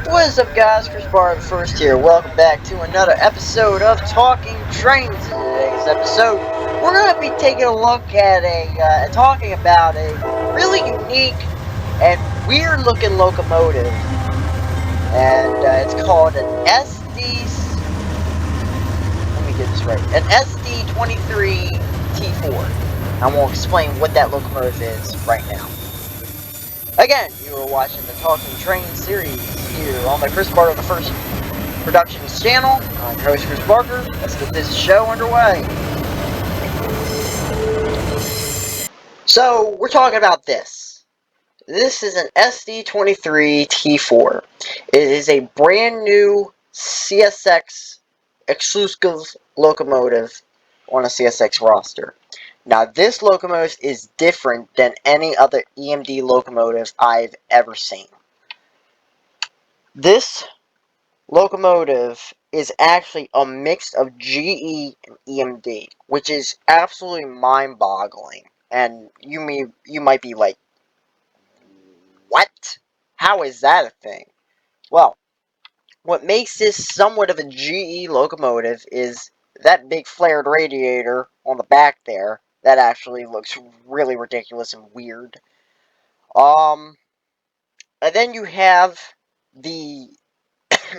What is up, guys? Chris Barr first here. Welcome back to another episode of Talking Trains. In today's episode, we're going to be taking a look at talking about a really unique and weird-looking locomotive, and it's called an SD. Let me get this right. An SD23T4. I won't explain what that locomotive is right now. Again, you are watching the Talking Train series here on the Chris Barr the First Productions channel. I'm your host, Chris Barker. Let's get this show underway. So, we're talking about this. This is an SD23T4. It is a brand new CSX exclusive locomotive on a CSX roster. Now, this locomotive is different than any other EMD locomotive I've ever seen. This locomotive is actually a mix of GE and EMD, which is absolutely mind-boggling. And you might be like, what? How is that a thing? Well, what makes this somewhat of a GE locomotive is that big flared radiator on the back there. That actually looks really ridiculous and weird. And then you have the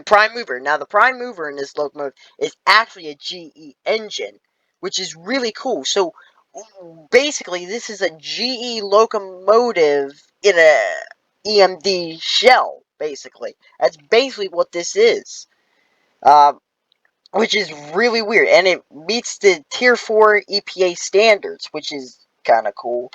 prime mover. Now, the prime mover in this locomotive is actually a GE engine, which is really cool. So, basically, this is a GE locomotive in a EMD shell, basically. That's basically what this is. Which is really weird. And it meets the Tier 4 EPA standards, which is kind of cool.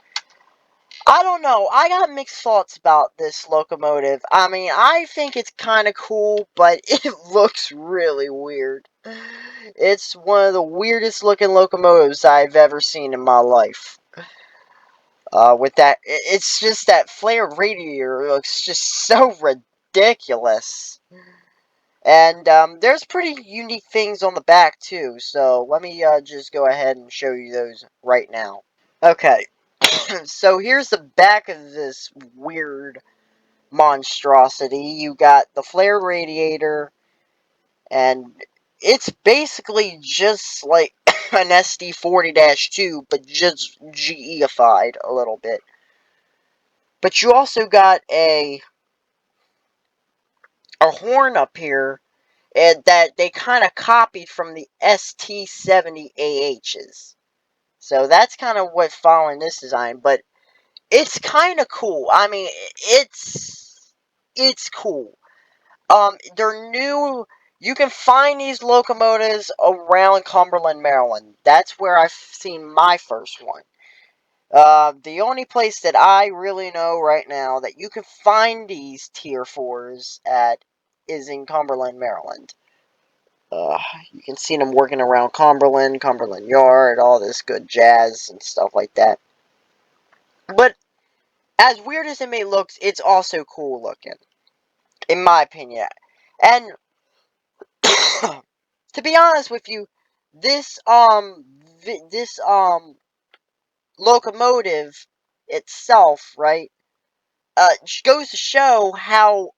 I don't know. I got mixed thoughts about this locomotive. I mean, I think it's kind of cool, but it looks really weird. It's one of the weirdest looking locomotives I've ever seen in my life. With that, it's just that flared radiator looks just so ridiculous. And there's pretty unique things on the back too. So let me just go ahead and show you those right now. Okay. So here's the back of this weird monstrosity. You got the flare radiator, and it's basically just like an SD40-2, but just GE-ified a little bit. But you also got a horn up here and that they kind of copied from the ST70AHs. So that's kind of what following this design, but it's kind of cool. I mean, it's cool. They're new. You can find these locomotives around Cumberland, Maryland. That's where I've seen my first one. The only place that I really know right now that you can find these Tier 4s at is in Cumberland, Maryland. You can see them working around Cumberland Yard, all this good jazz and stuff like that. But as weird as it may look, it's also cool looking, in my opinion. And to be honest with you, this this locomotive itself, right, goes to show how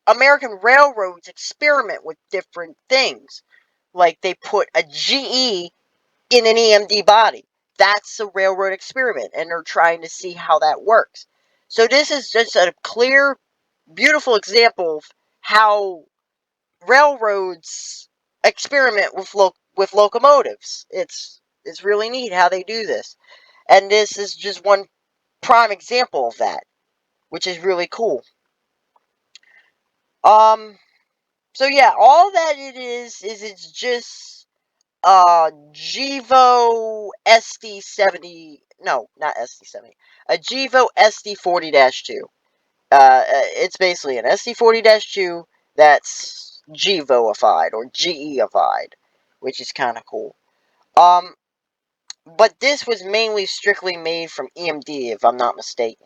American railroads experiment with different things. Like they put a GE in an EMD body. That's a railroad experiment, and they're trying to see how that works. So this is just a clear, beautiful example of how railroads experiment with locomotives. It's really neat how they do this, and this is just one prime example of that, which is really cool. Um. So yeah, all that it is it's just Gevo SD70, no, not SD70, a Gevo SD40-2. It's basically an SD40-2 that's Gevoified or GEified, which is kind of cool. But this was mainly strictly made from EMD, if I'm not mistaken.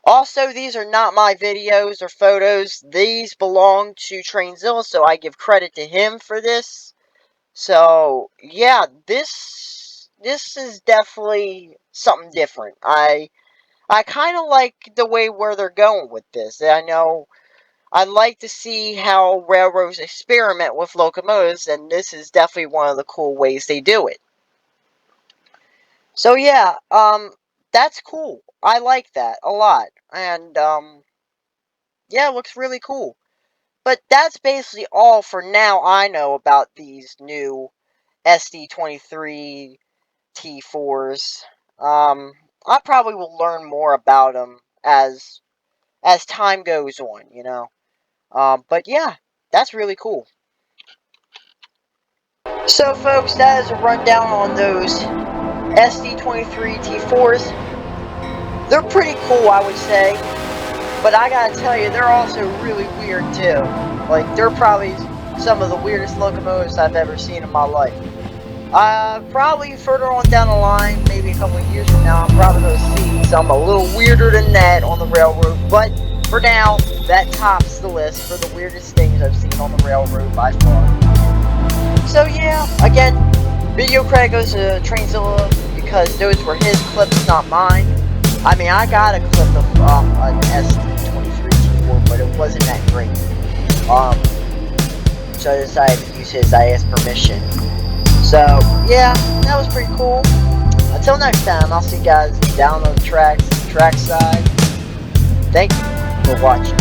Also, these are not my videos or photos. These belong to Zilla, so I give credit to him for this. So, yeah, this is definitely something different. I kind of like the way where they're going with this. I know I'd like to see how railroads experiment with locomotives, and this is definitely one of the cool ways they do it. So yeah, that's cool. I like that a lot, and yeah, it looks really cool. But that's basically all for now I know about these new SD23T4's. I probably will learn more about them as time goes on, you know. But yeah, that's really cool. So, folks, that is a rundown on those SD23T4's. They're pretty cool, I would say. But I gotta tell you, they're also really weird, too. Like, they're probably some of the weirdest locomotives I've ever seen in my life. Probably further on down the line, maybe a couple of years from now, I'm probably going to see some a little weirder than that on the railroad. But for now, that tops the list for the weirdest things I've seen on the railroad by far. So yeah, again, video credit goes to Zilla because those were his clips, not mine. I mean, I got a clip of an SD23T4, but it wasn't that great. So I decided to use his. I asked permission. So, yeah, that was pretty cool. Until next time, I'll see you guys down on the trackside. Thank you for watching.